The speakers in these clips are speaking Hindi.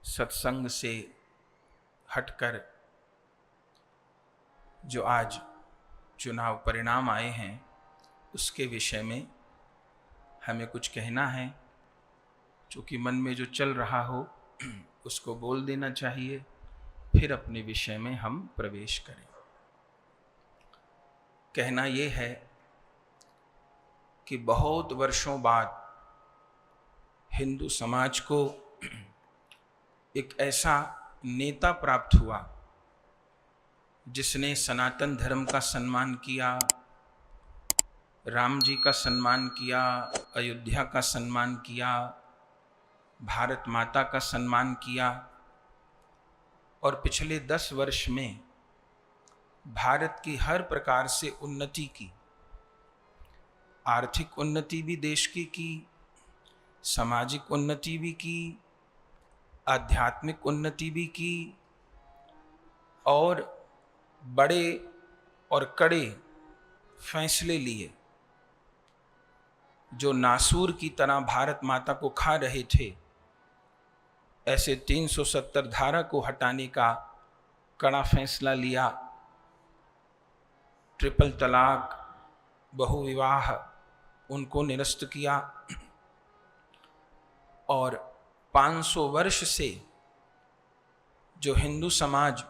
सत्संग से हटकर जो आज चुनाव परिणाम आए हैं उसके विषय में हमें कुछ कहना है। चूँकि मन में जो चल रहा हो उसको बोल देना चाहिए, फिर अपने विषय में हम प्रवेश करें। कहना ये है कि बहुत वर्षों बाद हिंदू समाज को एक ऐसा नेता प्राप्त हुआ जिसने सनातन धर्म का सम्मान किया, राम जी का सम्मान किया, अयोध्या का सम्मान किया, भारत माता का सम्मान किया और पिछले 10 वर्ष में भारत की हर प्रकार से उन्नति की। आर्थिक उन्नति भी देश की, सामाजिक उन्नति भी की, आध्यात्मिक उन्नति भी की और बड़े और कड़े फैसले लिए। जो नासूर की तरह भारत माता को खा रहे थे, ऐसे 370 धारा को हटाने का कड़ा फैसला लिया। ट्रिपल तलाक, बहुविवाह उनको निरस्त किया और 500 वर्ष से जो हिंदू समाज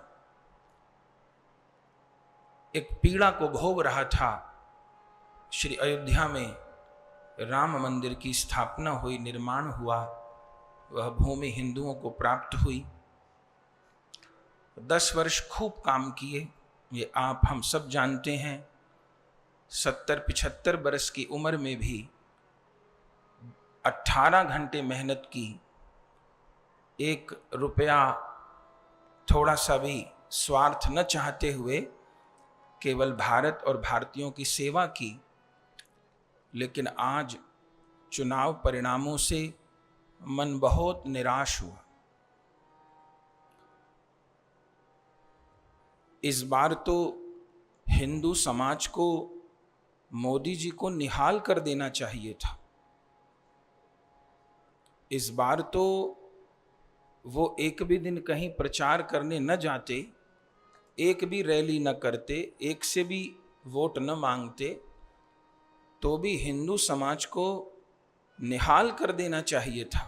एक पीड़ा को भोग रहा था, श्री अयोध्या में राम मंदिर की स्थापना हुई, निर्माण हुआ, वह भूमि हिंदुओं को प्राप्त हुई। 10 वर्ष खूब काम किए, ये आप हम सब जानते हैं। 70-75 वर्ष की उम्र में भी 18 घंटे मेहनत की, 1 रुपया थोड़ा सा भी स्वार्थ न चाहते हुए केवल भारत और भारतीयों की सेवा की। लेकिन आज चुनाव परिणामों से मन बहुत निराश हुआ। इस बार तो हिंदू समाज को मोदी जी को निहाल कर देना चाहिए था। इस बार तो वो एक भी दिन कहीं प्रचार करने न जाते, एक भी रैली न करते, एक से भी वोट न मांगते, तो भी हिंदू समाज को निहाल कर देना चाहिए था।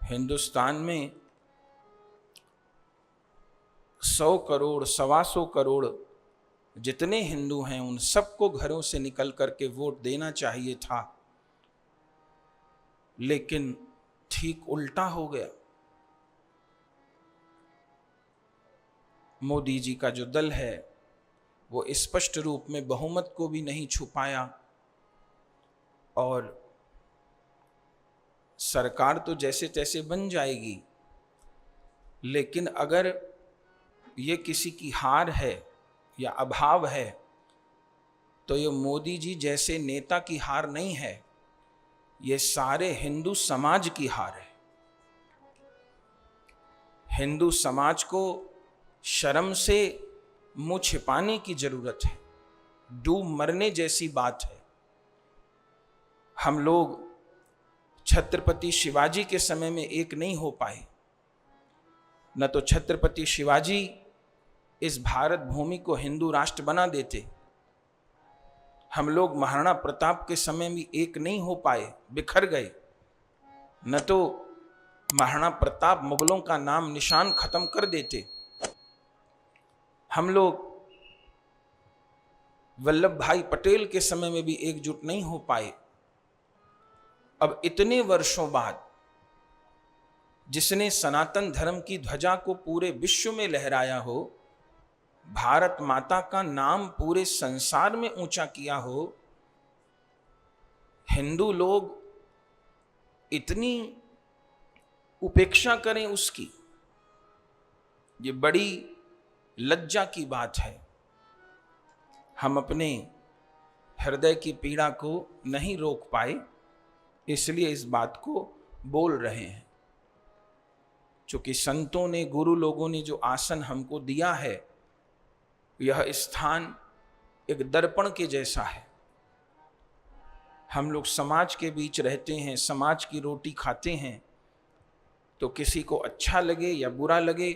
हिंदुस्तान में 100 करोड़, 125 करोड़ जितने हिंदू हैं, उन सबको घरों से निकल करके वोट देना चाहिए था। लेकिन ठीक उल्टा हो गया। मोदी जी का जो दल है वो स्पष्ट रूप में बहुमत को भी नहीं छुपाया और सरकार तो जैसे तैसे बन जाएगी, लेकिन अगर ये किसी की हार है या अभाव है तो ये मोदी जी जैसे नेता की हार नहीं है, ये सारे हिंदू समाज की हार है। हिंदू समाज को शर्म से मुंह छिपाने की जरूरत है, डूब मरने जैसी बात है। हम लोग छत्रपति शिवाजी के समय में एक नहीं हो पाए, न तो छत्रपति शिवाजी इस भारत भूमि को हिंदू राष्ट्र बना देते। हम लोग महाराणा प्रताप के समय में एक नहीं हो पाए, बिखर गए। न तो महाराणा प्रताप मुगलों का नाम निशान खत्म कर देते। हम लोग वल्लभ भाई पटेल के समय में भी एकजुट नहीं हो पाए। अब इतने वर्षों बाद जिसने सनातन धर्म की ध्वजा को पूरे विश्व में लहराया हो, भारत माता का नाम पूरे संसार में ऊंचा किया हो, हिंदू लोग इतनी उपेक्षा करें उसकी, ये बड़ी लज्जा की बात है। हम अपने हृदय की पीड़ा को नहीं रोक पाए, इसलिए इस बात को बोल रहे हैं। चूंकि संतों ने, गुरु लोगों ने जो आसन हमको दिया है, यह स्थान एक दर्पण के जैसा है। हम लोग समाज के बीच रहते हैं, समाज की रोटी खाते हैं, तो किसी को अच्छा लगे या बुरा लगे,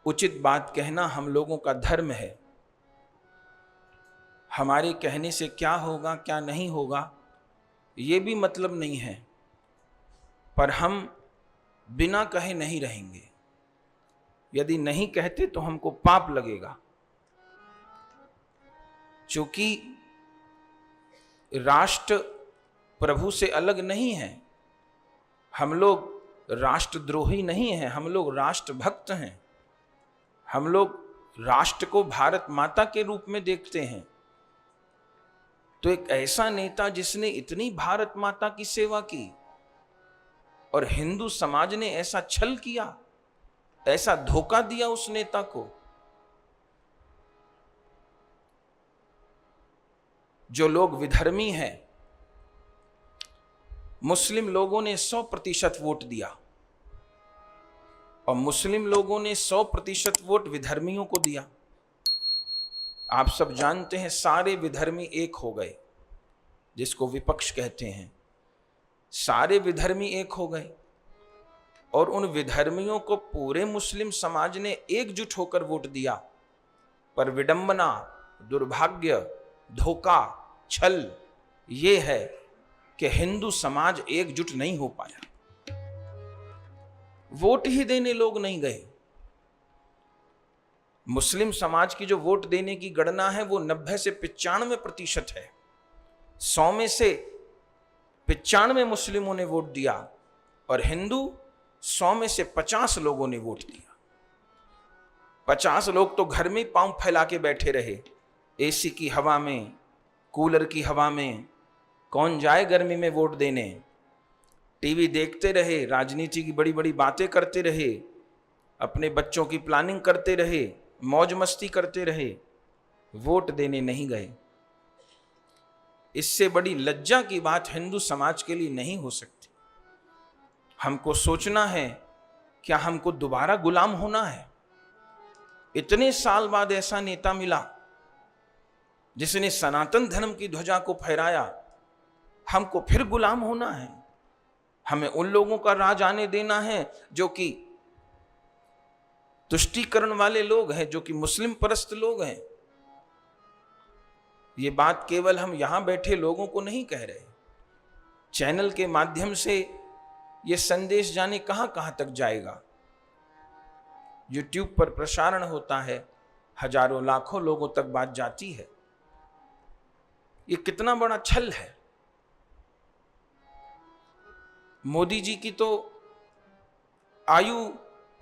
उचित बात कहना हम लोगों का धर्म है। हमारे कहने से क्या होगा क्या नहीं होगा ये भी मतलब नहीं है, पर हम बिना कहे नहीं रहेंगे। यदि नहीं कहते तो हमको पाप लगेगा, क्योंकि राष्ट्र प्रभु से अलग नहीं है। हम लोग राष्ट्रद्रोही नहीं हैं, हम लोग राष्ट्रभक्त हैं। हम लोग राष्ट्र को भारत माता के रूप में देखते हैं। तो एक ऐसा नेता जिसने इतनी भारत माता की सेवा की और हिंदू समाज ने ऐसा छल किया, ऐसा धोखा दिया उस नेता को। जो लोग विधर्मी हैं, मुस्लिम लोगों ने 100% वोट दिया और मुस्लिम लोगों ने 100% वोट विधर्मियों को दिया। आप सब जानते हैं सारे विधर्मी एक हो गए, जिसको विपक्ष कहते हैं। सारे विधर्मी एक हो गए और उन विधर्मियों को पूरे मुस्लिम समाज ने एकजुट होकर वोट दिया। पर विडंबना, दुर्भाग्य, धोखा, छल ये है कि हिंदू समाज एकजुट नहीं हो पाया। वोट ही देने लोग नहीं गए। मुस्लिम समाज की जो वोट देने की गणना है वो 90 से 95% है। 100 में से 95 मुस्लिमों ने वोट दिया और हिंदू 100 में से 50 लोगों ने वोट दिया। 50 लोग तो घर में पांव फैला के बैठे रहे, एसी की हवा में, कूलर की हवा में। कौन जाए गर्मी में वोट देने? टीवी देखते रहे, राजनीति की बड़ी बड़ी बातें करते रहे, अपने बच्चों की प्लानिंग करते रहे, मौज मस्ती करते रहे, वोट देने नहीं गए। इससे बड़ी लज्जा की बात हिंदू समाज के लिए नहीं हो सकती। हमको सोचना है, क्या हमको दोबारा गुलाम होना है? इतने साल बाद ऐसा नेता मिला जिसने सनातन धर्म की ध्वजा को फहराया, हमको फिर गुलाम होना है? हमें उन लोगों का राज आने देना है जो कि तुष्टीकरण वाले लोग हैं, जो कि मुस्लिम परस्त लोग हैं। ये बात केवल हम यहां बैठे लोगों को नहीं कह रहे, चैनल के माध्यम से ये संदेश जाने कहां कहां तक जाएगा। यूट्यूब पर प्रसारण होता है, हजारों लाखों लोगों तक बात जाती है। ये कितना बड़ा छल है। मोदी जी की तो आयु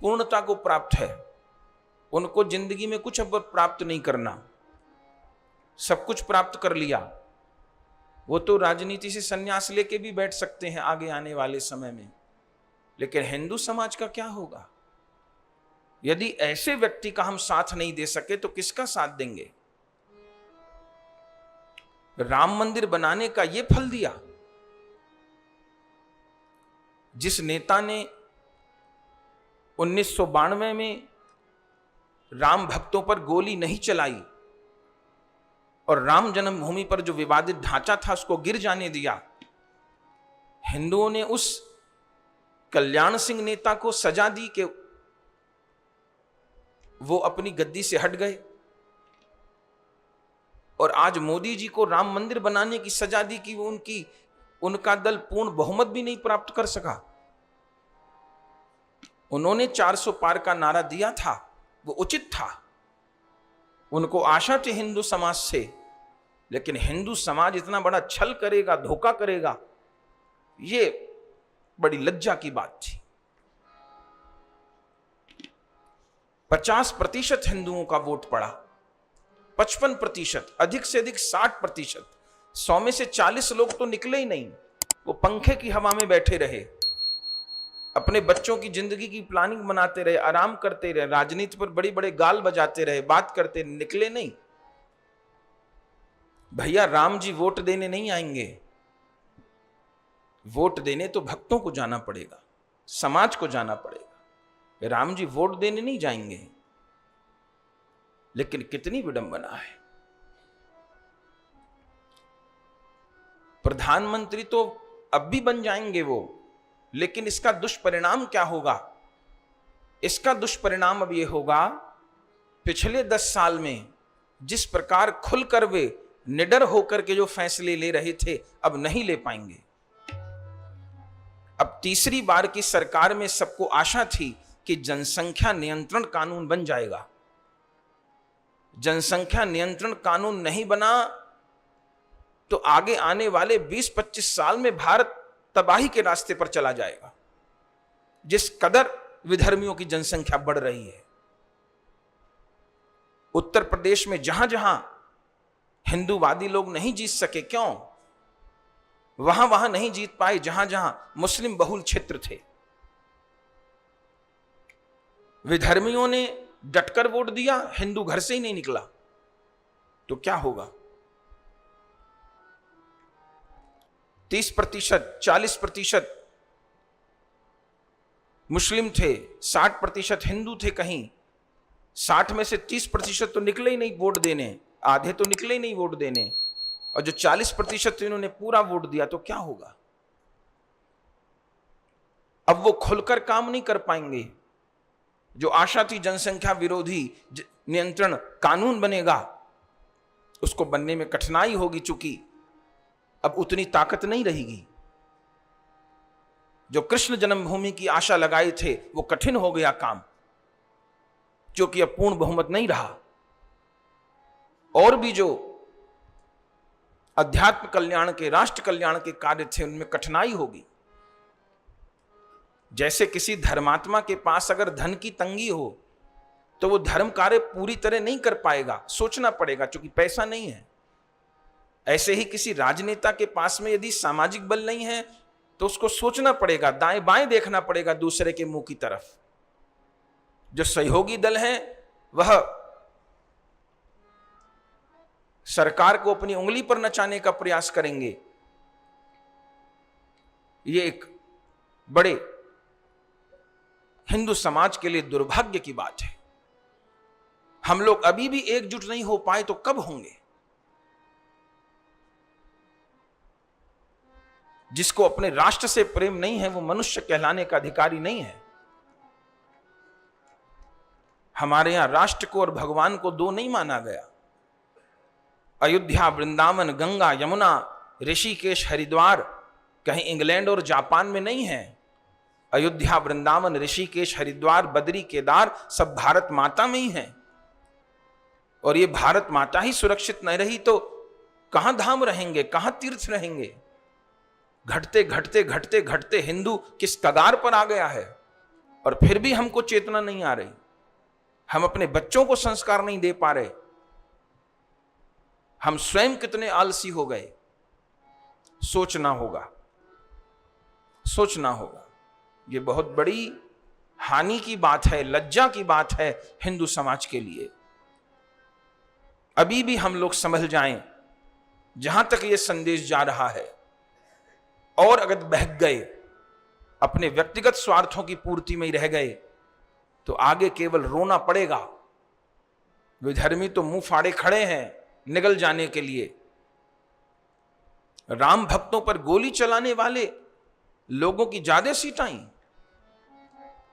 पूर्णता को प्राप्त है, उनको जिंदगी में कुछ अब प्राप्त नहीं करना, सब कुछ प्राप्त कर लिया। वो तो राजनीति से संन्यास लेके भी बैठ सकते हैं आगे आने वाले समय में। लेकिन हिंदू समाज का क्या होगा? यदि ऐसे व्यक्ति का हम साथ नहीं दे सके तो किसका साथ देंगे? राम मंदिर बनाने का ये फल दिया। जिस नेता ने 1992 में राम भक्तों पर गोली नहीं चलाई और राम जन्मभूमि पर जो विवादित ढांचा था उसको गिर जाने दिया, हिंदुओं ने उस कल्याण सिंह नेता को सजा दी कि वो अपनी गद्दी से हट गए। और आज मोदी जी को राम मंदिर बनाने की सजा दी कि वो उनका दल पूर्ण बहुमत भी नहीं प्राप्त कर सका। उन्होंने 400 पार का नारा दिया था, वो उचित था, उनको आशा थी हिंदू समाज से। लेकिन हिंदू समाज इतना बड़ा छल करेगा, धोखा करेगा, ये बड़ी लज्जा की बात थी। 50% हिंदुओं का वोट पड़ा, 55%, अधिक से अधिक 60%। 100 में से 40 लोग तो निकले ही नहीं, वो पंखे की हवा में बैठे रहे, अपने बच्चों की जिंदगी की प्लानिंग बनाते रहे, आराम करते रहे, राजनीति पर बड़े बड़े गाल बजाते रहे, बात करते, निकले नहीं। भैया राम जी वोट देने नहीं आएंगे, वोट देने तो भक्तों को जाना पड़ेगा, समाज को जाना पड़ेगा। राम जी वोट देने नहीं जाएंगे। लेकिन कितनी विडंबना है। प्रधानमंत्री तो अब भी बन जाएंगे वो, लेकिन इसका दुष्परिणाम क्या होगा? इसका दुष्परिणाम अब यह होगा, पिछले 10 साल में जिस प्रकार खुलकर वे निडर होकर के जो फैसले ले रहे थे, अब नहीं ले पाएंगे। अब तीसरी बार की सरकार में सबको आशा थी कि जनसंख्या नियंत्रण कानून बन जाएगा। जनसंख्या नियंत्रण कानून नहीं बना तो आगे आने वाले 20-25 साल में भारत तबाही के रास्ते पर चला जाएगा, जिस कदर विधर्मियों की जनसंख्या बढ़ रही है। उत्तर प्रदेश में जहां जहां हिंदूवादी लोग नहीं जीत सके, क्यों? वहां वहां नहीं जीत पाए जहां जहां मुस्लिम बहुल क्षेत्र थे। विधर्मियों ने डटकर वोट दिया, हिंदू घर से ही नहीं निकला, तो क्या होगा? 30%, 40% मुस्लिम थे, 60% हिंदू थे। कहीं 60 में से 30% तो निकले ही नहीं वोट देने, आधे तो निकले ही नहीं वोट देने, और जो 40% थे इन्होंने पूरा वोट दिया, तो क्या होगा? अब वो खुलकर काम नहीं कर पाएंगे। जो आशा थी जनसंख्या विरोधी नियंत्रण कानून बनेगा, उसको बनने में कठिनाई होगी, चूंकि अब उतनी ताकत नहीं रहेगी। जो कृष्ण जन्मभूमि की आशा लगाए थे वो कठिन हो गया काम, क्योंकि अब पूर्ण बहुमत नहीं रहा। और भी जो अध्यात्म कल्याण के, राष्ट्र कल्याण के कार्य थे, उनमें कठिनाई होगी। जैसे किसी धर्मात्मा के पास अगर धन की तंगी हो तो वो धर्म कार्य पूरी तरह नहीं कर पाएगा, सोचना पड़ेगा, क्योंकि पैसा नहीं है। ऐसे ही किसी राजनेता के पास में यदि सामाजिक बल नहीं है तो उसको सोचना पड़ेगा, दाएं बाएं देखना पड़ेगा दूसरे के मुंह की तरफ। जो सहयोगी दल है वह सरकार को अपनी उंगली पर नचाने का प्रयास करेंगे। ये एक बड़े हिंदू समाज के लिए दुर्भाग्य की बात है। हम लोग अभी भी एकजुट नहीं हो पाए तो कब होंगे? जिसको अपने राष्ट्र से प्रेम नहीं है वो मनुष्य कहलाने का अधिकारी नहीं है। हमारे यहां राष्ट्र को और भगवान को दो नहीं माना गया। अयोध्या, वृंदावन, गंगा, यमुना, ऋषिकेश, हरिद्वार कहीं इंग्लैंड और जापान में नहीं है। अयोध्या, वृंदावन, ऋषिकेश, हरिद्वार, बद्री, केदार सब भारत माता में ही हैं। और ये भारत माता ही सुरक्षित नहीं रही तो कहां धाम रहेंगे, कहां तीर्थ रहेंगे? घटते घटते घटते घटते हिंदू किस कगार पर आ गया है, और फिर भी हमको चेतना नहीं आ रही। हम अपने बच्चों को संस्कार नहीं दे पा रहे। हम स्वयं कितने आलसी हो गए। सोचना होगा, सोचना होगा। ये बहुत बड़ी हानि की बात है, लज्जा की बात है हिंदू समाज के लिए। अभी भी हम लोग समझ जाएं, जहां तक ये संदेश जा रहा है, और अगर बहक गए, अपने व्यक्तिगत स्वार्थों की पूर्ति में ही रह गए, तो आगे केवल रोना पड़ेगा। विधर्मी तो मुंह फाड़े खड़े हैं निगल जाने के लिए। राम भक्तों पर गोली चलाने वाले लोगों की ज्यादा सीट आई,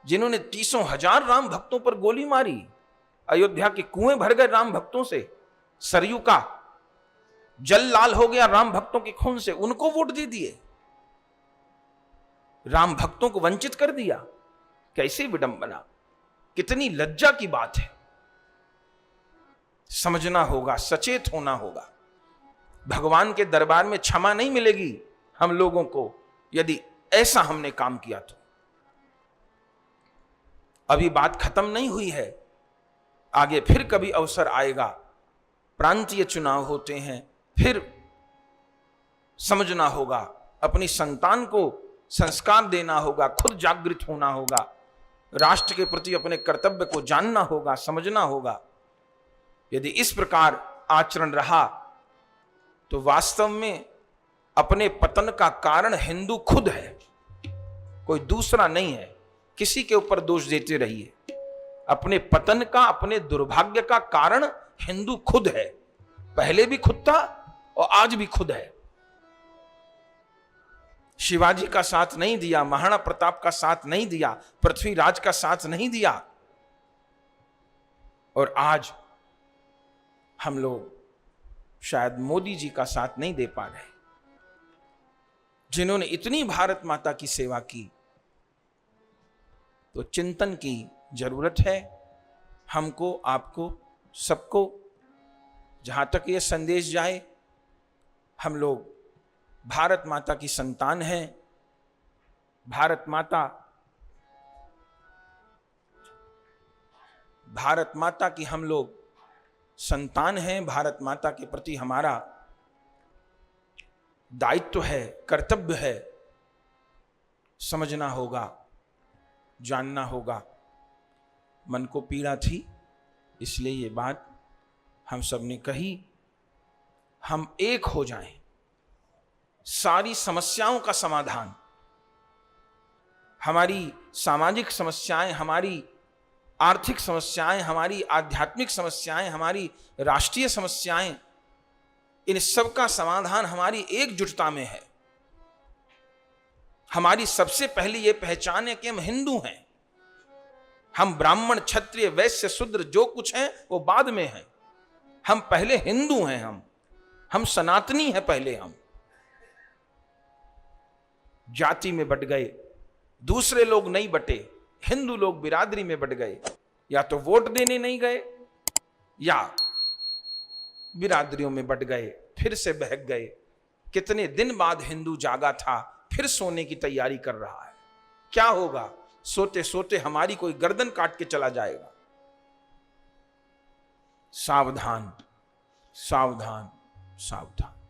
जिन्होंने 30,000 राम भक्तों पर गोली मारी। अयोध्या के कुएं भर गए राम भक्तों से, सरयू का जल लाल हो गया राम भक्तों के खून से, उनको वोट दे दिए, राम भक्तों को वंचित कर दिया। कैसी विडंबना, कितनी लज्जा की बात है। समझना होगा, सचेत होना होगा। भगवान के दरबार में क्षमा नहीं मिलेगी हम लोगों को यदि ऐसा हमने काम किया तो। अभी बात खत्म नहीं हुई है, आगे फिर कभी अवसर आएगा। प्रांतीय चुनाव होते हैं, फिर समझना होगा, अपनी संतान को संस्कार देना होगा, खुद जागृत होना होगा, राष्ट्र के प्रति अपने कर्तव्य को जानना होगा, समझना होगा। यदि इस प्रकार आचरण रहा तो वास्तव में अपने पतन का कारण हिंदू खुद है, कोई दूसरा नहीं है। किसी के ऊपर दोष देते रहिए, अपने पतन का, अपने दुर्भाग्य का कारण हिंदू खुद है। पहले भी खुद था और आज भी खुद है। शिवाजी का साथ नहीं दिया, महाराणा प्रताप का साथ नहीं दिया, पृथ्वीराज का साथ नहीं दिया। और आज हम लोग शायद मोदी जी का साथ नहीं दे पा रहे, जिन्होंने इतनी भारत माता की सेवा की। तो चिंतन की जरूरत है हमको, आपको, सबको। जहां तक ये संदेश जाए, हम लोग भारत माता की संतान हैं। भारत माता की हम लोग संतान हैं। भारत माता के प्रति हमारा दायित्व है, कर्तव्य है। समझना होगा, जानना होगा। मन को पीड़ा थी, इसलिए ये बात हम सब ने कही। हम एक हो जाएं, सारी समस्याओं का समाधान, हमारी सामाजिक समस्याएं, हमारी आर्थिक समस्याएं, हमारी आध्यात्मिक समस्याएं, हमारी राष्ट्रीय समस्याएं, इन सब का समाधान हमारी एकजुटता में है। हमारी सबसे पहली ये पहचान है कि हम हिंदू हैं। हम ब्राह्मण, क्षत्रिय, वैश्य, शूद्र जो कुछ हैं वो बाद में हैं। हम पहले हिंदू हैं। हम सनातनी हैं पहले। हम जाति में बट गए, दूसरे लोग नहीं बटे, हिंदू लोग बिरादरी में बट गए। या तो वोट देने नहीं गए या बिरादरियों में बट गए, फिर से बहक गए। कितने दिन बाद हिंदू जागा था, फिर सोने की तैयारी कर रहा है। क्या होगा? सोते सोते हमारी कोई गर्दन काट के चला जाएगा। सावधान, सावधान, सावधान।